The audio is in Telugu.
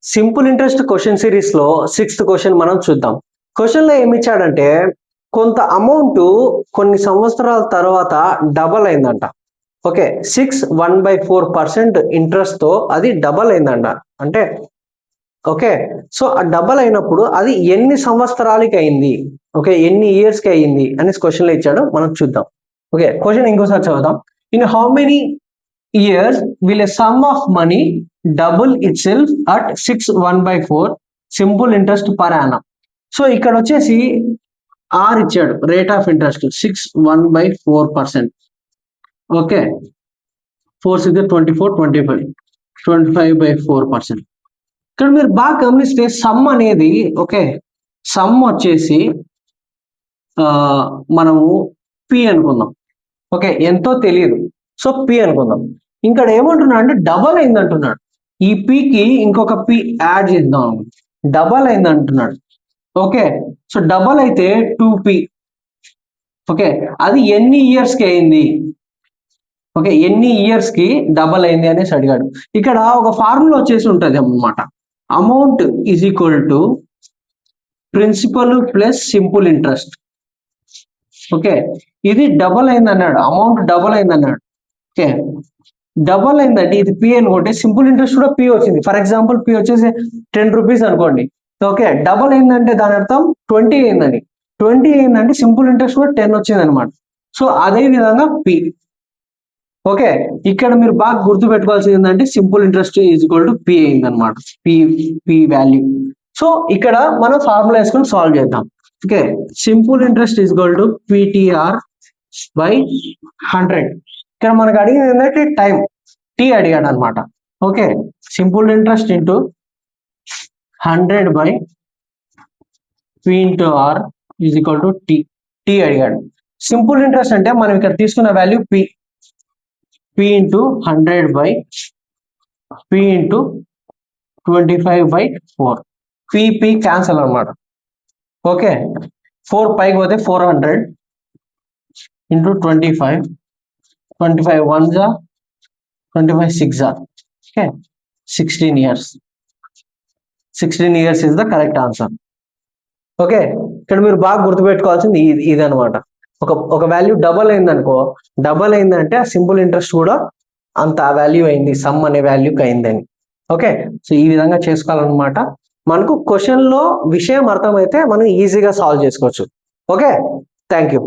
సింపుల్ ఇంట్రెస్ట్ క్వశ్చన్ సిరీస్ లో 6th క్వశ్చన్ మనం చూద్దాం. క్వశ్చన్ లో ఏమి ఇచ్చాడంటే కొంత అమౌంట్ కొన్ని సంవత్సరాల తర్వాత డబల్ అయిందంట. ఓకే, 6 1/4% ఇంట్రెస్ట్ తో అది డబల్ అయిందంట. అంటే ఓకే, సో ఆ డబల్ అయినప్పుడు అది ఎన్ని సంవత్సరాలకి అయింది, ఓకే ఎన్ని ఇయర్స్ కి అయింది అనేసి క్వశ్చన్ లో ఇచ్చాడు, మనం చూద్దాం. ఓకే, క్వశ్చన్ ఇంకోసారి చదువుదాం. In how many years will a sum of money double itself at 6 1/4 simple interest per annum? So ఇక్కడ వచ్చేసి ఆర్ ఇచ్చాడు, రేట్ ఆఫ్ ఇంట్రెస్ట్ 6 1/4%. ఓకే, 4 6 24 25 25/4%. ఇక్కడ మీరు బాగా గమనిస్తే సమ్ అనేది, ఓకే సమ్ వచ్చేసి మనము పి అనుకుందాం. ఓకే, ఎంతో తెలియదు, సో పి అనుకుందాం. ఇక్కడ ఏమంటున్నాడు అంటే డబల్ అయింది అంటున్నాడు. ఈ పికి ఇంకొక పి యాడ్ చేద్దాం, డబల్ అయింది అంటున్నాడు. ఓకే, సో డబల్ అయితే 2p. ఓకే, అది ఎన్ని ఇయర్స్ కి అయింది, ఓకే ఎన్ని ఇయర్స్ కి డబల్ అయింది అనేసి అడిగాడు. ఇక్కడ ఒక ఫార్ములా వచ్చేసి ఉంటుంది అన్నమాట. Amount is equal to principal plus simple interest. Okay, ఇది డబల్ అయింది అన్నాడు, అమౌంట్ డబల్ అయింది అన్నాడు. ఓకే, డబల్ అయిందంటే ఇది పి అనుకుంటే సింపుల్ ఇంట్రెస్ట్ కూడా పి వచ్చింది. ఫర్ ఎగ్జాంపుల్ పి వచ్చేసి 10 రూపీస్ అనుకోండి. ఓకే, డబల్ అయిందంటే దాని అర్థం 20 అయిందని. 20 అయిందంటే సింపుల్ ఇంట్రెస్ట్ కూడా 10 వచ్చింది అనమాట. సో అదే విధంగా పి. ఓకే, ఇక్కడ మీరు బాగా గుర్తు పెట్టుకోవాల్సింది ఏంటంటే simple interest is equal to P అయింది అనమాట. P value. సో ఇక్కడ మనం ఫార్ములా వేసుకొని సాల్వ్ చేద్దాం. Okay, simple interest is equal to PTR by 100. ఇక్కడ మనకు అడిగింది ఏంటంటే టైం, టీ అడిగాడు అనమాట. Okay, simple interest into 100 by P into R is equal to T. T అడిగాడు. సింపుల్ ఇంట్రెస్ట్ అంటే మనం ఇక్కడ తీసుకున్న value P. P into 100 by P into 25/4. P cancel అనమాట. ఓకే, 4 పైకి పోతే 400 ఇంటూ 25. 25 1 జా 25 6 జా. Okay, 16 years. 16 years is the correct answer. Okay, ఇక్కడ మీరు బాగా గుర్తుపెట్టుకోవాల్సింది ఇది అనమాట. ఒక వాల్యూ డబల్ అయిందనుకో, డబల్ అయిందంటే ఆ సింపుల్ ఇంట్రెస్ట్ కూడా అంత వాల్యూ అయింది, సమ్ అనే వాల్యూకి అయిందని. ఓకే, సో ఈ విధంగా చేసుకోవాలన్నమాట. మనకు క్వశ్చన్ లో విషయం అర్థమైతే మనం ఈజీగా సాల్వ్ చేసుకోవచ్చు. Okay, thank you.